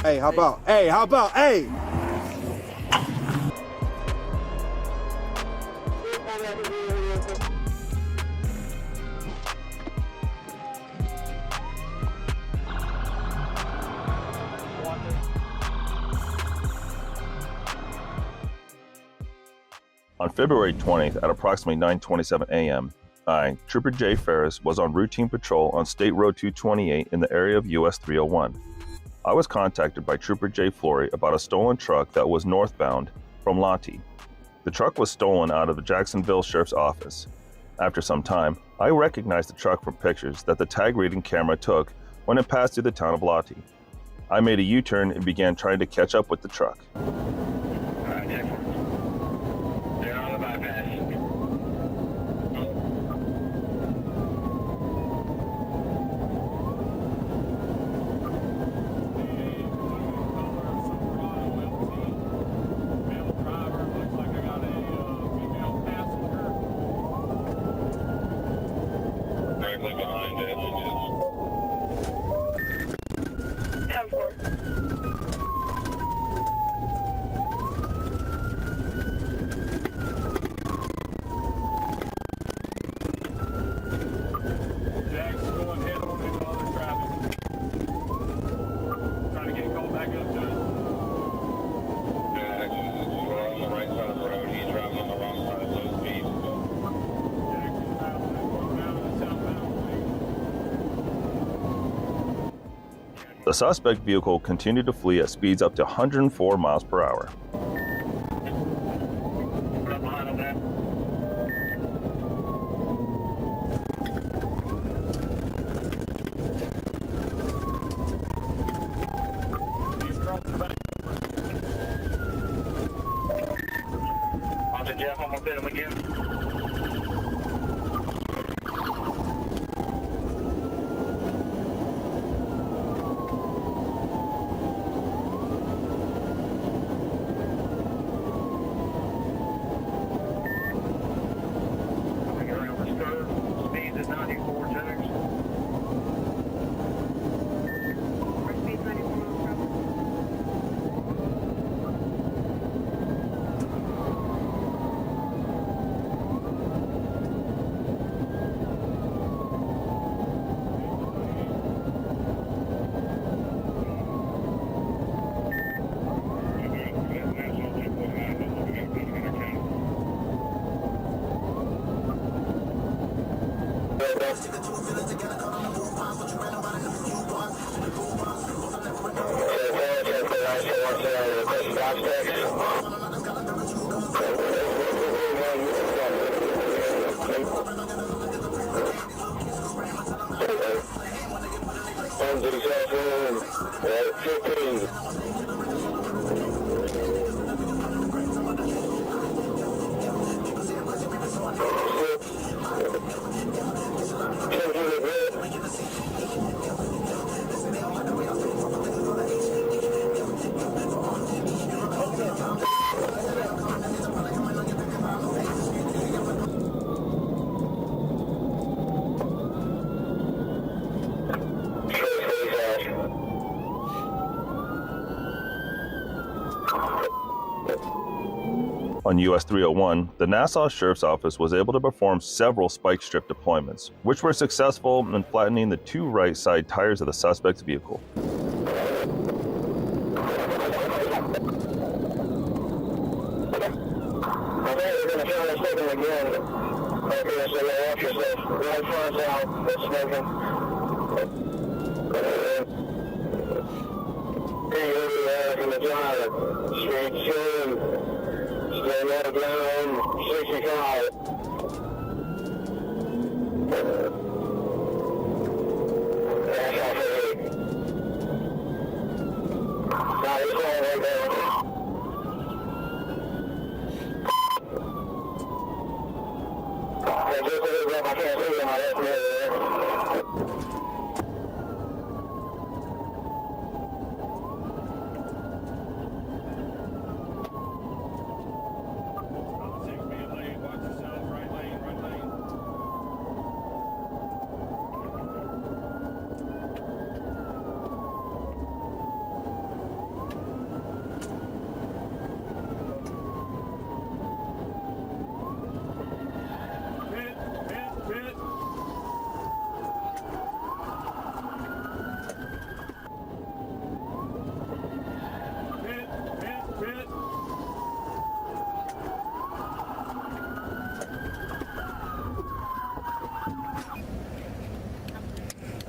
Hey, how about? Hey, how about? Hey. On February 20th at approximately 9:27 a.m., I, Trooper Jay Ferris, was on routine patrol on State Road 228 in the area of US 301. I was contacted by Trooper Jay Flory about a stolen truck that was northbound from Lottie. The truck was stolen out of the Jacksonville Sheriff's Office. After some time, I recognized the truck from pictures that the tag reading camera took when it passed through the town of Lottie. I made a U-turn and began trying to catch up with the truck. The suspect vehicle continued to flee at speeds up to 104 miles per hour. On US 301, the Nassau Sheriff's Office was able to perform several spike strip deployments, which were successful in flattening the two right side tires of the suspect's vehicle.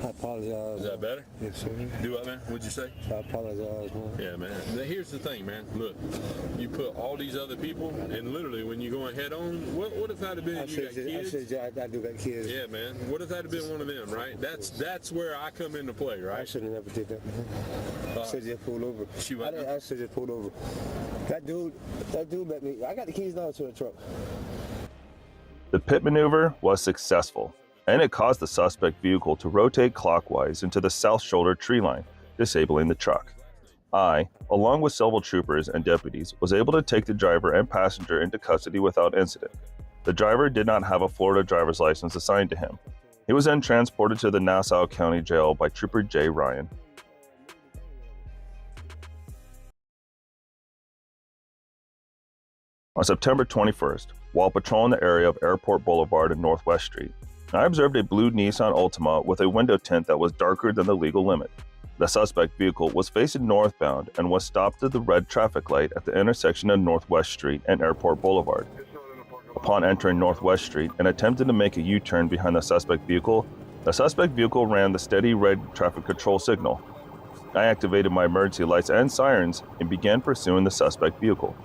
I apologize. Is that better? Yes, sir. Do what, man? What'd you say? I apologize, man. Yeah, man. Now, here's the thing, man. Look, you put all these other people, and literally when you're going head on, what if that had been you got kids? I do got kids. Yeah, man. What if that had been one of them, right? That's where I come into play, right? I should have never did that, man. I should just pulled over. I should just pulled over. That dude let me. I got the keys down to the truck. The pit maneuver was successful, and it caused the suspect vehicle to rotate clockwise into the south shoulder tree line, disabling the truck. I, along with several troopers and deputies, was able to take the driver and passenger into custody without incident. The driver did not have a Florida driver's license assigned to him. He was then transported to the Nassau County Jail by Trooper J. Ryan. On September 21st, while patrolling the area of Airport Boulevard and Northwest Street, I observed a blue Nissan Altima with a window tint that was darker than the legal limit. The suspect vehicle was facing northbound and was stopped at the red traffic light at the intersection of Northwest Street and Airport Boulevard. Upon entering Northwest Street and attempting to make a U-turn behind the suspect vehicle ran the steady red traffic control signal. I activated my emergency lights and sirens and began pursuing the suspect vehicle.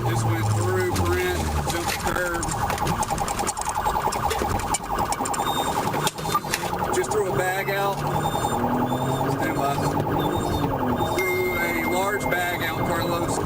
Just went through Brent, jumped the curb. Just threw a bag out. Stand by. Threw a large bag out, Carlos.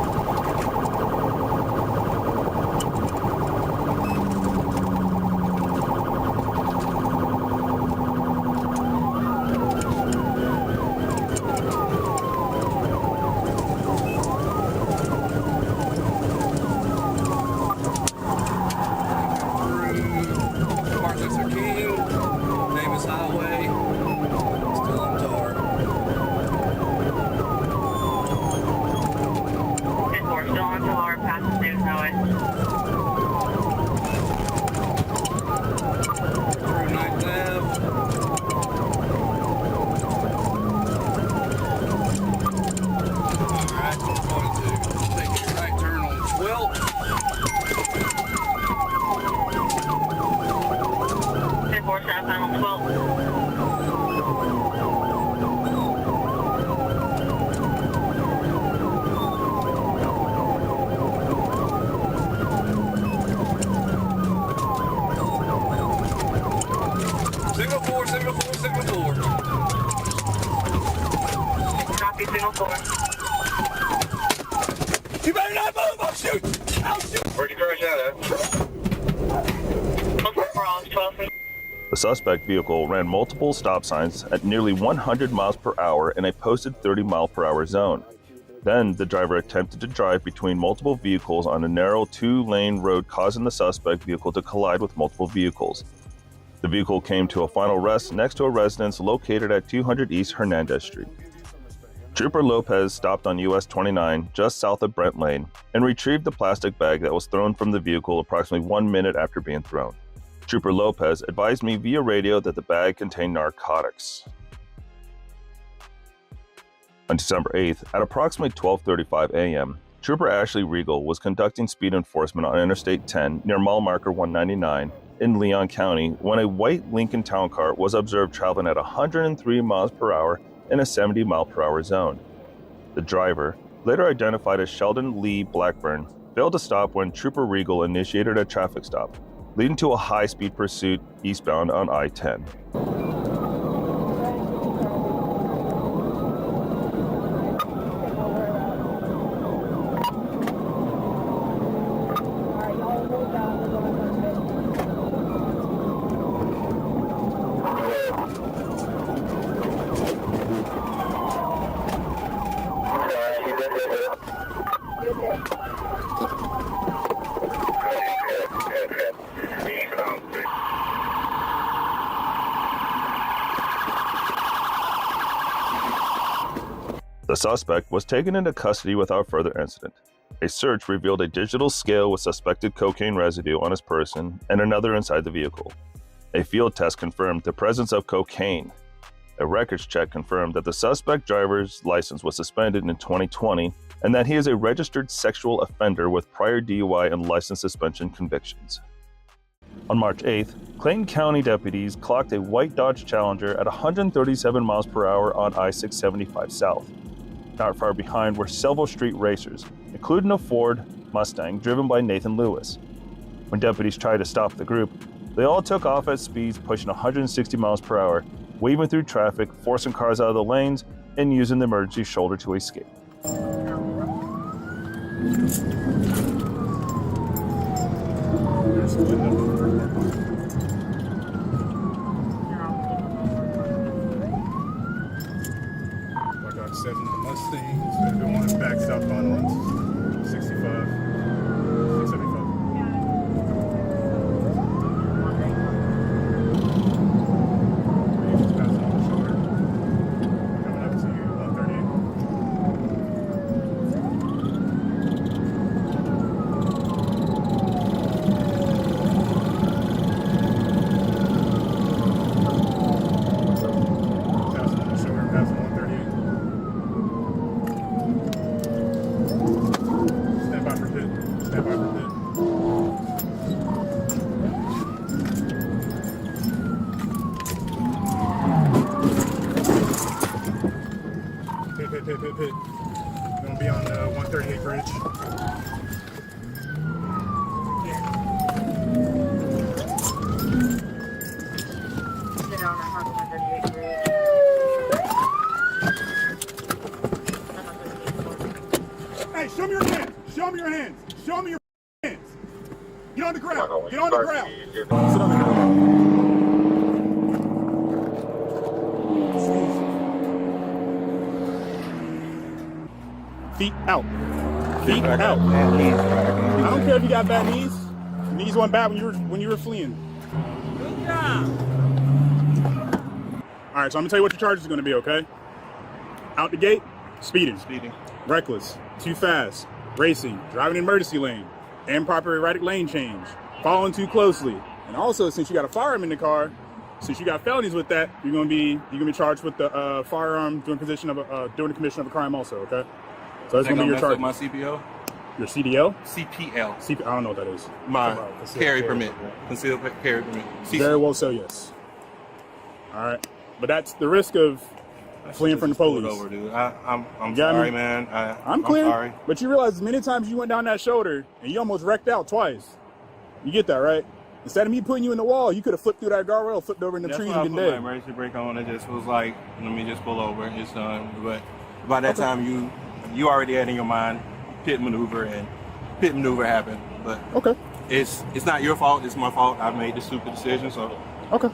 Signal 4. Copy, signal 4. You better not move! I'll shoot! I'll shoot! Where'd you crash out at? The suspect vehicle ran multiple stop signs at nearly 100 miles per hour in a posted 30 mile per hour zone. Then, the driver attempted to drive between multiple vehicles on a narrow 2-lane road, causing the suspect vehicle to collide with multiple vehicles. The vehicle came to a final rest next to a residence located at 200 East Hernandez Street. Trooper Lopez stopped on US 29 just south of Brent Lane and retrieved the plastic bag that was thrown from the vehicle approximately 1 minute after being thrown. Trooper Lopez advised me via radio that the bag contained narcotics. On December 8th, at approximately 12:35 a.m., Trooper Ashley Regal was conducting speed enforcement on Interstate 10 near mile marker 199 in Leon County when a white Lincoln Town Car was observed traveling at 103 miles per hour in a 70 mile per hour zone. The driver, later identified as Sheldon Lee Blackburn, failed to stop when Trooper Regal initiated a traffic stop, leading to a high-speed pursuit eastbound on I-10. The suspect was taken into custody without further incident. A search revealed a digital scale with suspected cocaine residue on his person and another inside the vehicle. A field test confirmed the presence of cocaine. A records check confirmed that the suspect driver's license was suspended in 2020 and that he is a registered sexual offender with prior DUI and license suspension convictions. On March 8th, Clayton County deputies clocked a white Dodge Challenger at 137 miles per hour on I-675 South. Not far behind were several street racers, including a Ford Mustang driven by Nathan Lewis. When deputies tried to stop the group, they all took off at speeds pushing 160 miles per hour, weaving through traffic, forcing cars out of the lanes, and using the emergency shoulder to escape. Like I said, the Mustang is going to go on back southbound on 65, 675. Just passing on the shoulder. Coming up to 138. Passing on the shoulder, passing 138. Stand by for pit. Stand by for pit. Pit. Gonna be on the 138 bridge. Sit on that 138 bridge. Hey, show me your hands. Show me your hands. Show me your hands. Get on the ground. Get on the ground. Sit on the ground. Feet out. Feet out. I don't care if you got bad knees. Knees weren't bad when you were fleeing. All right, so I'm gonna tell you what your charges are gonna be, okay? Out the gate, speeding, reckless, too fast, racing, driving in emergency lane, improper erratic lane change, following too closely, and also since you got a firearm in the car, since you got felonies with that, you're gonna be charged with the firearm during the commission of a crime also, okay? So that's gonna be your charge. My CPO? Your CDL? CPL. I don't know what that is. My carry permit. Concealed carry permit. Very well so, yes. All right. But that's the risk of fleeing from the police. Over, dude. I'm sorry, man. I'm clear. Sorry. But you realize many times you went down that shoulder and you almost wrecked out twice. You get that, right? Instead of me putting you in the wall, you could have flipped through that guardrail, flipped over in the trees and been dead. I put my emergency brake on. It just was like, let me just pull over. It's done. But by that time, you already had in your mind pit maneuver, and pit maneuver happened. But okay, it's not your fault. It's my fault. I made the stupid decision. So okay.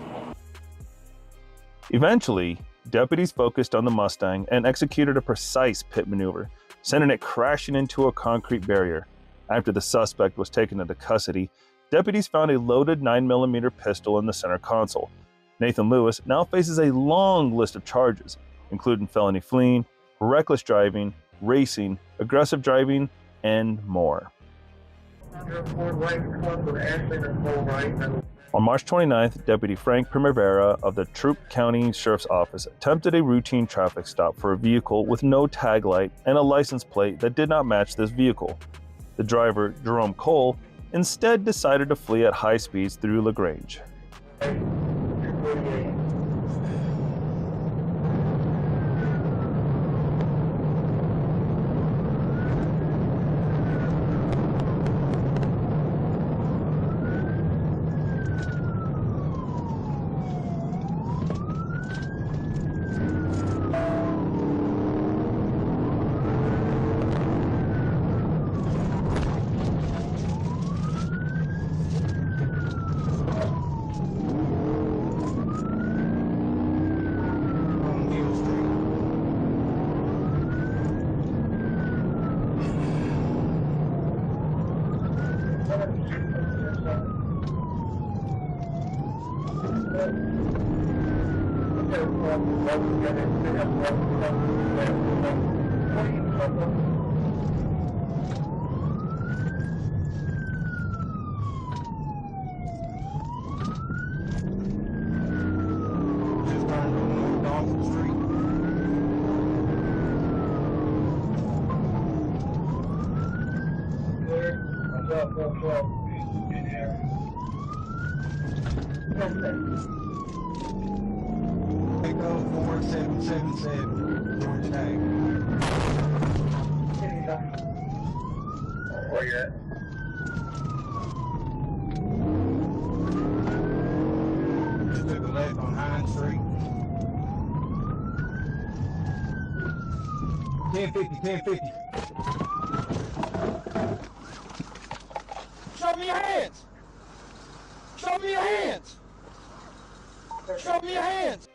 Eventually, deputies focused on the Mustang and executed a precise pit maneuver, sending it crashing into a concrete barrier. After the suspect was taken into custody, deputies found a loaded 9mm pistol in the center console. Nathan Lewis now faces a long list of charges, including felony fleeing, reckless driving, racing, aggressive driving, and more. On March 29th, Deputy Frank Primavera of the Troup County Sheriff's Office attempted a routine traffic stop for a vehicle with no tag light and a license plate that did not match this vehicle. The driver, Jerome Cole, instead decided to flee at high speeds through LaGrange. Street. Echo 4777, George Tag. Where you at? Just took a left on Hines Street. 1050. Show me your hands! Show me your hands! Show me your hands!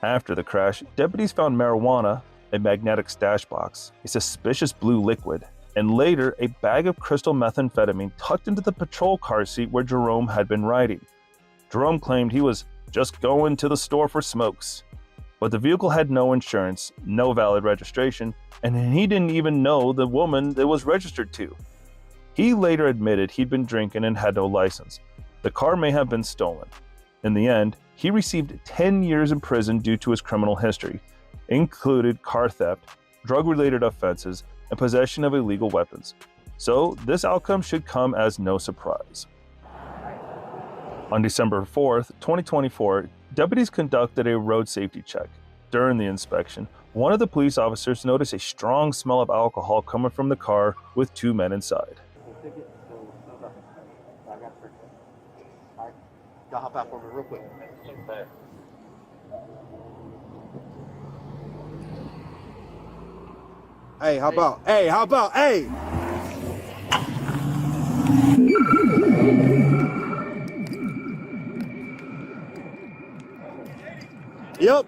After the crash, deputies found marijuana, a magnetic stash box, a suspicious blue liquid, and later a bag of crystal methamphetamine tucked into the patrol car seat where Jerome had been riding. Jerome claimed he was just going to the store for smokes, but the vehicle had no insurance, no valid registration, and he didn't even know the woman it was registered to. He later admitted he'd been drinking and had no license. The car may have been stolen. In the end, he received 10 years in prison due to his criminal history, included car theft, drug-related offenses, and possession of illegal weapons. So this outcome should come as no surprise. On December 4th, 2024, deputies conducted a road safety check. During the inspection, one of the police officers noticed a strong smell of alcohol coming from the car with two men inside. Y'all hop out for me real quick. Hey, how about? Hey, how about? Hey. Yep.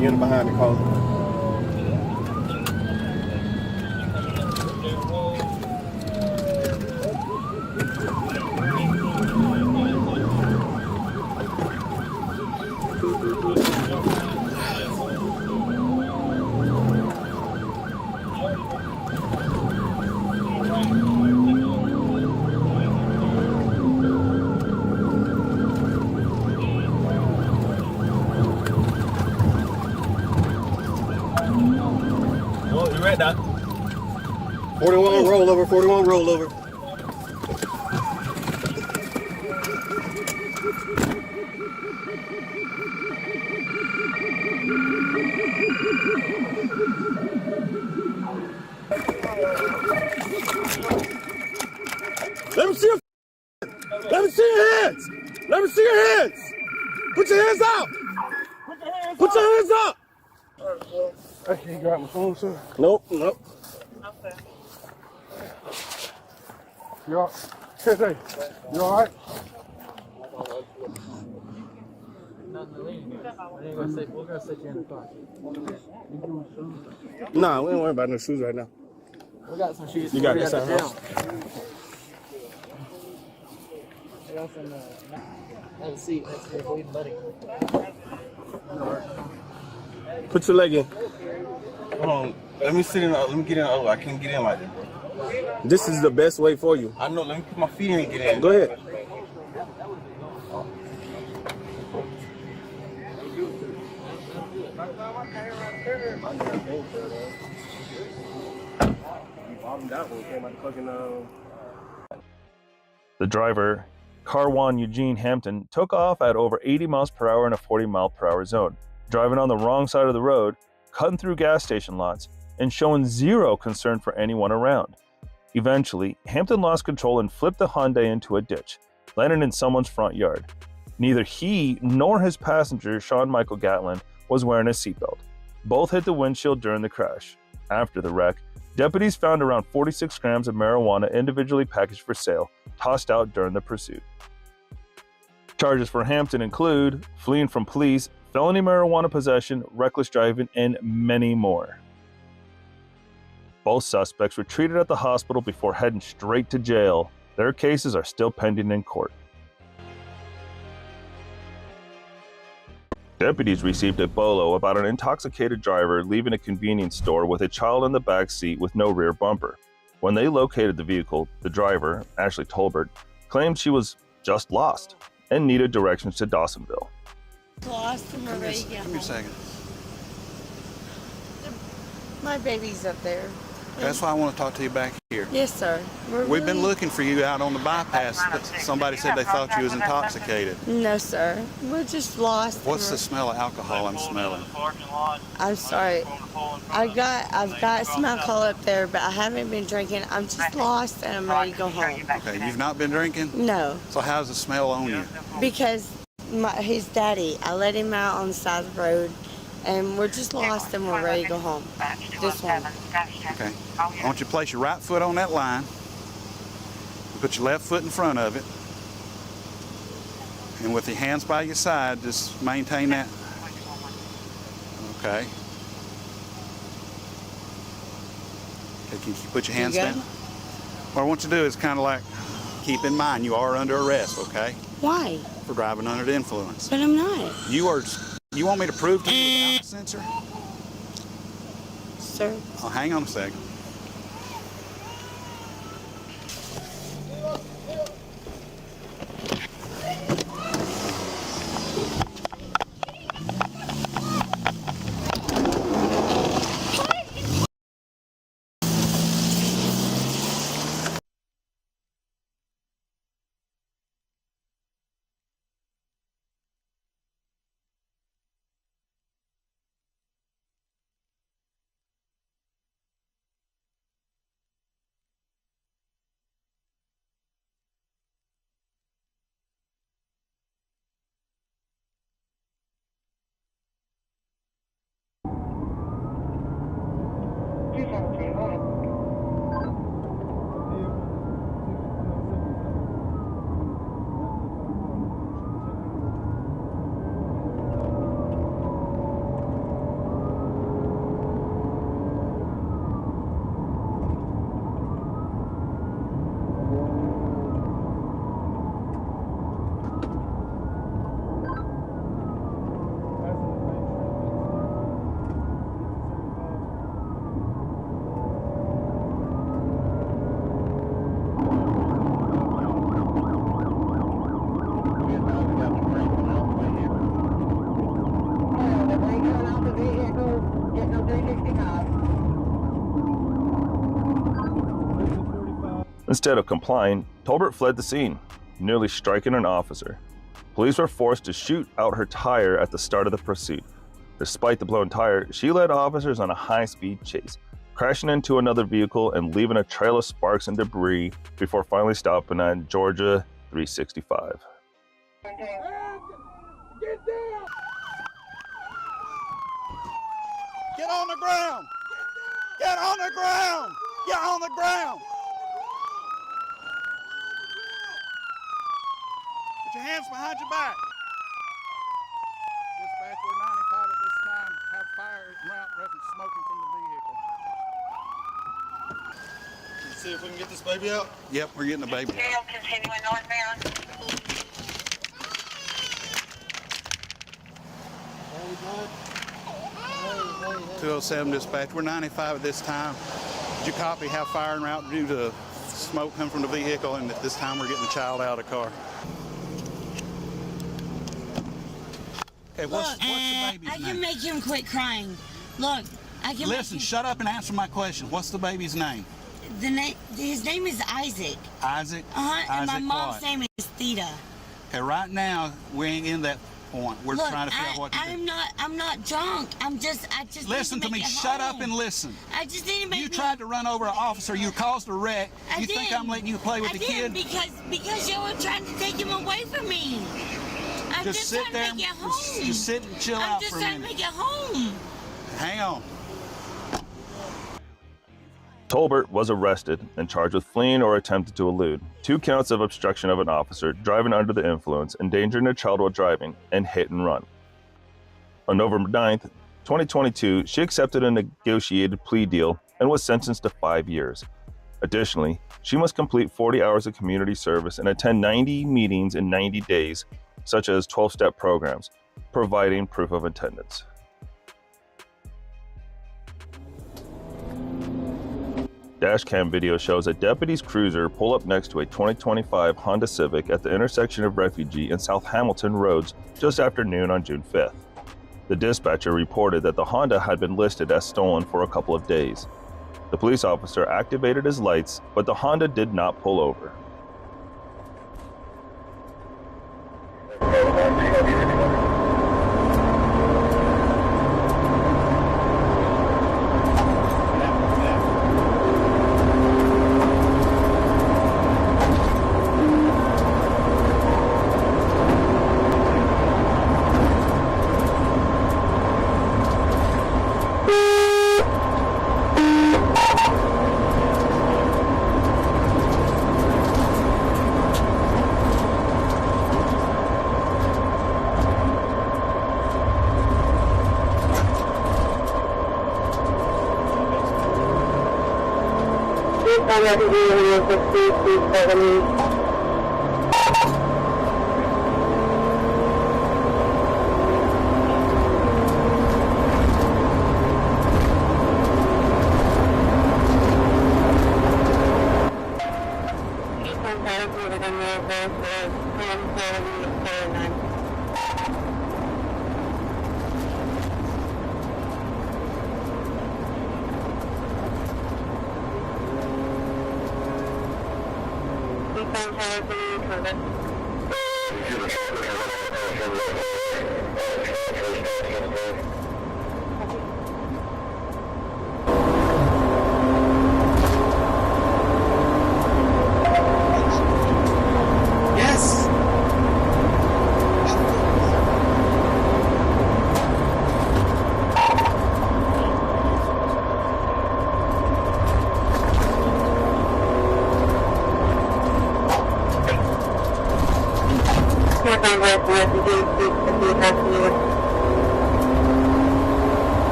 Get him behind the car. Well, you read that? 41 rollover, 41 rollover. Let me see your Let me see your hands. Let me see your hands. Put your hands out. Put your hands up. I can't grab my phone, sir. Nope, nope. Okay. You all right? You all right? Nah, we ain't worried about no shoes right now. We got some shoes. You got this out, huh? I got some, have a seat. That's for your buddy. Put your leg in. Hold on. Let me sit in. Let me get in. Oh, I can't get in like that, bro. This is the best way for you. I know. Let me put my feet in and get in. Go ahead. The driver, Carwan Eugene Hampton, took off at over 80 miles per hour in a 40 mile per hour zone, driving on the wrong side of the road, cutting through gas station lots, and showing zero concern for anyone around. Eventually, Hampton lost control and flipped the Hyundai into a ditch, landing in someone's front yard. Neither he nor his passenger, Sean Michael Gatlin, was wearing a seatbelt. Both hit the windshield during the crash. After the wreck, deputies found around 46 grams of marijuana individually packaged for sale, tossed out during the pursuit. Charges for Hampton include fleeing from police, felony marijuana possession, reckless driving, and many more. Both suspects were treated at the hospital before heading straight to jail. Their cases are still pending in court. Deputies received a bolo about an intoxicated driver leaving a convenience store with a child in the back seat with no rear bumper. When they located the vehicle, the driver, Ashley Tolbert, claimed she was just lost and needed directions to Dawsonville. Lost and we're ready to get home. Give me a second. My baby's up there. That's why I want to talk to you back here. Yes, sir. We've been looking for you out on the bypass. Somebody said they thought you was intoxicated. No, sir. We're just lost. What's the smell of alcohol I'm smelling? I'm sorry. I've got some alcohol up there, but I haven't been drinking. I'm just lost and I'm ready to go home. Okay, you've not been drinking? No. So how's the smell on you? Because his daddy, I let him out on the side of the road, and we're just lost and we're ready to go home. This one. Okay. I want you to place your right foot on that line. Put your left foot in front of it. And with your hands by your side, just maintain that. Okay. Okay, can you put your hands down? What I want you to do is kind of like, keep in mind you are under arrest, okay? Why? For driving under the influence. But I'm not. You want me to prove to you without a sensor? Sir? Oh, hang on a second. Instead of complying, Tolbert fled the scene, nearly striking an officer. Police were forced to shoot out her tire at the start of the pursuit. Despite the blown tire, she led officers on a high-speed chase, crashing into another vehicle and leaving a trail of sparks and debris before finally stopping at Georgia 365. Get down! Get on the ground! Get on the ground! Get on the ground! Put your hands behind your back. Dispatch, we're 95 at this time. Have fire en route reference smoking from the vehicle. Let's see if we can get this baby out. Yep, we're getting the baby out. Continuing northbound. 207 dispatch, we're 95 at this time. Did you copy have fire en route due to smoke coming from the vehicle, and at this time we're getting the child out of the car? Okay, what's the baby's name? I can make him quit crying. Look, I can. Listen, shut up and answer my question. What's the baby's name? His name is Isaac. Isaac? And my Isaac mom's what? name is Theta. Okay, right now we ain't in that point. We're Look, trying to figure out what to do. I'm not drunk. I just Listen to me. Shut up and listen. I just need to make You tried to run over an officer. You caused a wreck. I think did. I'm letting you play with the kid? because you were trying to take him away from me. I'm just sit trying there. to make it home. Just sit and chill out for a minute. I'm just trying to make it home. Hang on. Tolbert was arrested and charged with fleeing or attempted to elude, 2 counts of obstruction of an officer, driving under the influence, endangering a child while driving, and hit and run. On November 9th, 2022, she accepted a negotiated plea deal and was sentenced to 5 years. Additionally, she must complete 40 hours of community service and attend 90 meetings in 90 days, such as 12-step programs, providing proof of attendance. Dashcam video shows a deputy's cruiser pull up next to a 2025 Honda Civic at the intersection of Refugee and South Hamilton roads just after noon on June 5th. The dispatcher reported that the Honda had been listed as stolen for a couple of days. The police officer activated his lights, but the Honda did not pull over.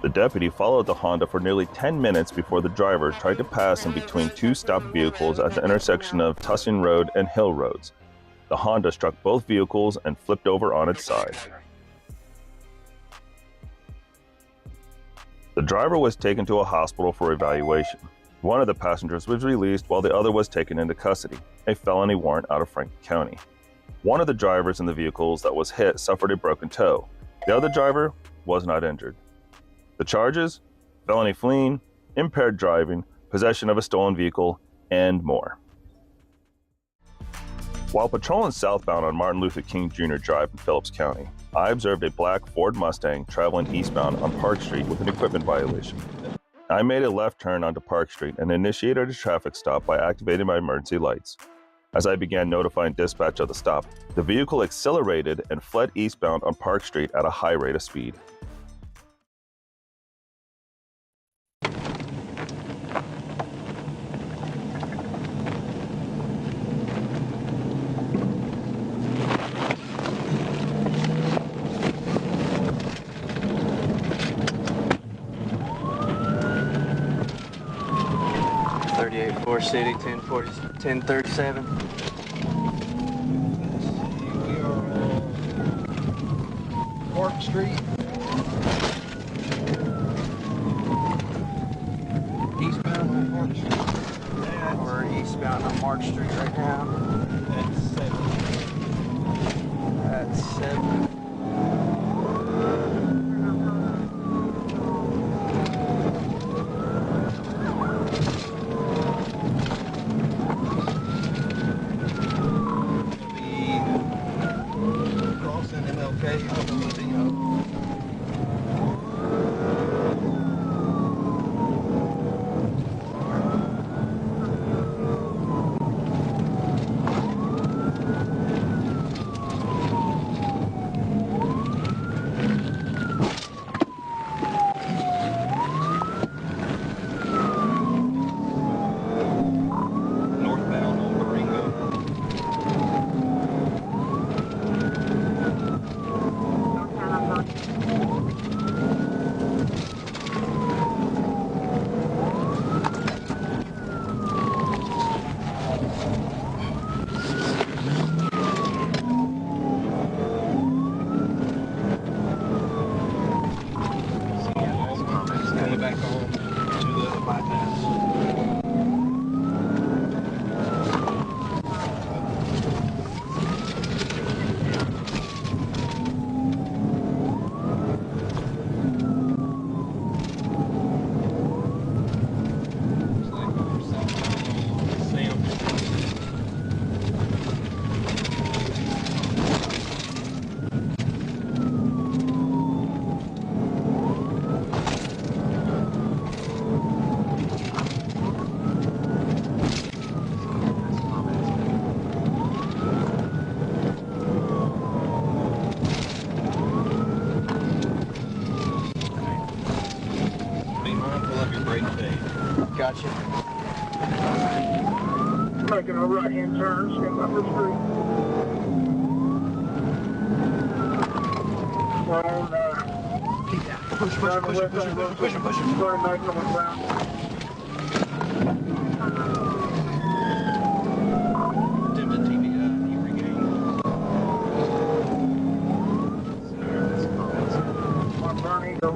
The deputy followed the Honda for nearly 10 minutes before the driver tried to pass in between two stopped vehicles at the intersection of Tussing Road and Hill Roads. The Honda struck both vehicles and flipped over on its side. The driver was taken to a hospital for evaluation. One of the passengers was released while the other was taken into custody, a felony warrant out of Franklin County. One of the drivers in the vehicles that was hit suffered a broken toe. The other driver was not injured. The charges: felony fleeing, impaired driving, possession of a stolen vehicle, and more. While patrolling southbound on Martin Luther King Jr. Drive in Phillips County, I observed a black Ford Mustang traveling eastbound on Park Street with an equipment violation. I made a left turn onto Park Street and initiated a traffic stop by activating my emergency lights. As I began notifying dispatch of the stop, the vehicle accelerated and fled eastbound on Park Street at a high rate of speed. North City, 1037. We are on Park Street. Eastbound on Park Street. We're eastbound on March Street right now. That's 7. That's 7. Crossing MLK on the Ladino. Northbound on Baringo. Coming back home to the bypass. Be mindful of your brake fade. Gotcha. Making a right-hand turn, step up the street. Keep that. Push him. Sorry, Mike, coming around. Attempted TBI, you regained. On Bernie, go.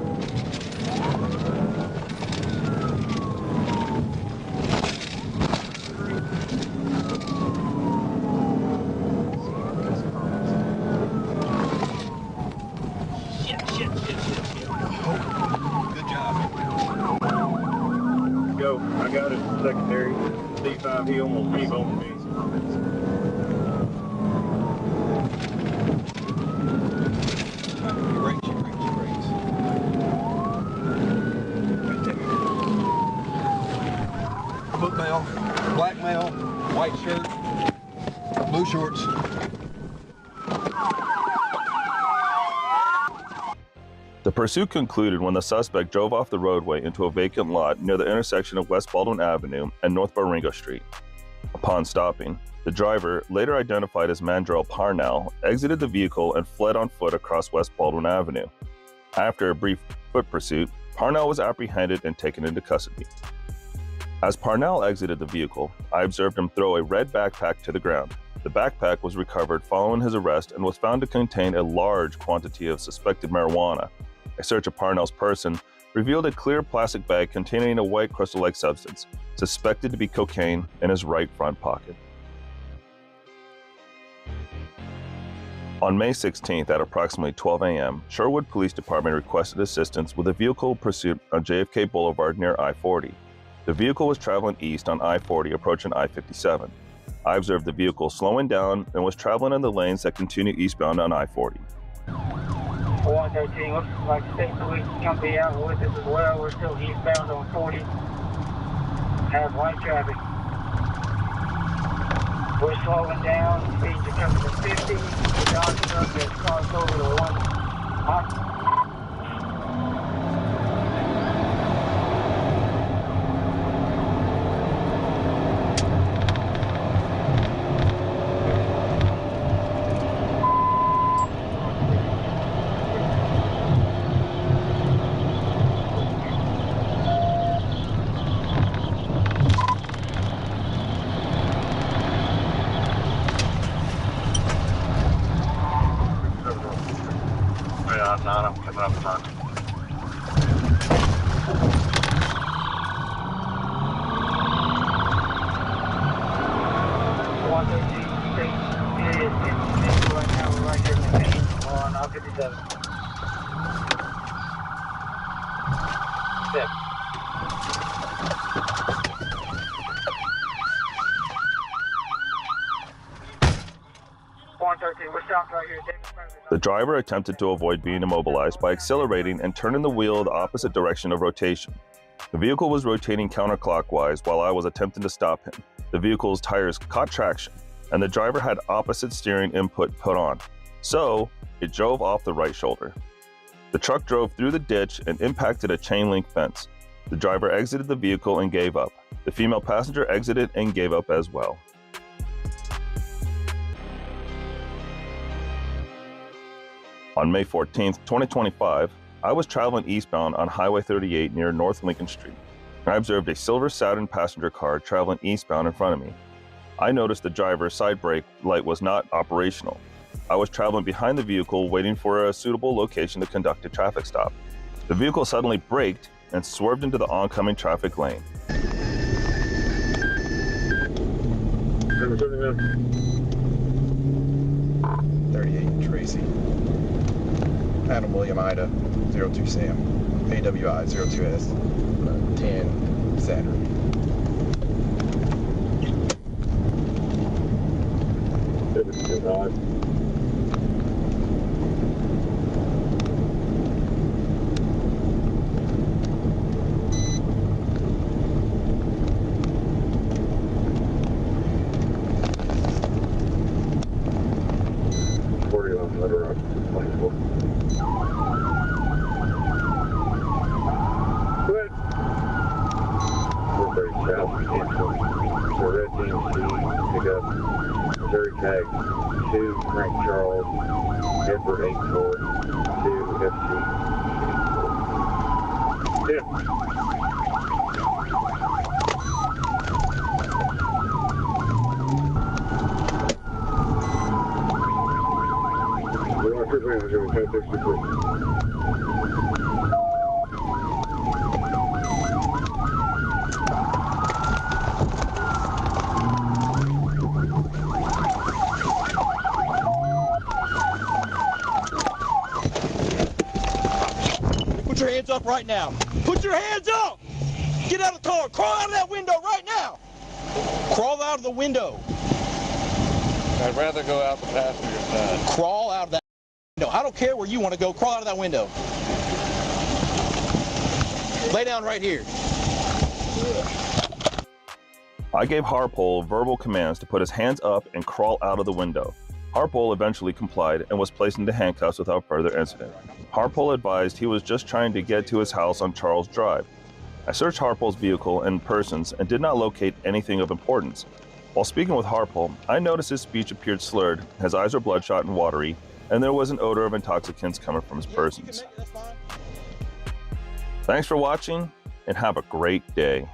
Shit. Good job. Go. I got it. Secondary. D5, he almost T-boned me. Brakes. Right there. Foot male, black male, white shirt, blue shorts. The pursuit concluded when the suspect drove off the roadway into a vacant lot near the intersection of West Baldwin Avenue and North Baringo Street. Upon stopping, the driver, later identified as Mandrell Parnell, exited the vehicle and fled on foot across West Baldwin Avenue. After a brief foot pursuit, Parnell was apprehended and taken into custody. As Parnell exited the vehicle, I observed him throw a red backpack to the ground. The backpack was recovered following his arrest and was found to contain a large quantity of suspected marijuana. A search of Parnell's person revealed a clear plastic bag containing a white crystal-like substance, suspected to be cocaine, in his right front pocket. On May 16th at approximately 12 a.m., Sherwood Police Department requested assistance with a vehicle pursuit on JFK Boulevard near I-40. The vehicle was traveling east on I-40 approaching I-57. I observed the vehicle slowing down and was traveling in the lanes that continue eastbound on I-40. 113, looks like State Police can be out with us as well. We're still eastbound on 40. Have light traffic. We're slowing down. Speeds are coming to 50. The Dodge truck has crossed over to 1. stopped right here. The driver attempted to avoid being immobilized by accelerating and turning the wheel the opposite direction of rotation. The vehicle was rotating counterclockwise while I was attempting to stop him. The vehicle's tires caught traction, and the driver had opposite steering input put on, so it drove off the right shoulder. The truck drove through the ditch and impacted a chain link fence. The driver exited the vehicle and gave up. The female passenger exited and gave up as well. On May 14, 2025, I was traveling eastbound on Highway 38 near North Lincoln Street. I observed a silver Saturn passenger car traveling eastbound in front of me. I noticed the driver's side brake light was not operational. I was traveling behind the vehicle waiting for a suitable location to conduct a traffic stop. The vehicle suddenly braked and swerved into the oncoming traffic lane. 38 Tracy. Adam William Ida 02 Sam. AWI 02S 10 Saturn. Missouri tag 2 Frank Charles, Edward 84, 2 FC. Yeah. We're on 2 Missouri tag 63. Put your hands up right now. Put your hands up! Get out of the car. Crawl out of that window right now. Crawl out of the window. I'd rather go out the passenger side. Crawl out of that window. I don't care where you want to go. Crawl out of that window. Lay down right here. I gave Harpole verbal commands to put his hands up and crawl out of the window. Harpole eventually complied and was placed into handcuffs without further incident. Harpole advised he was just trying to get to his house on Charles Drive. I searched Harpole's vehicle and persons and did not locate anything of importance. While speaking with Harpole, I noticed his speech appeared slurred, his eyes were bloodshot and watery, and there was an odor of intoxicants coming from his persons. Thanks for watching, and have a great day.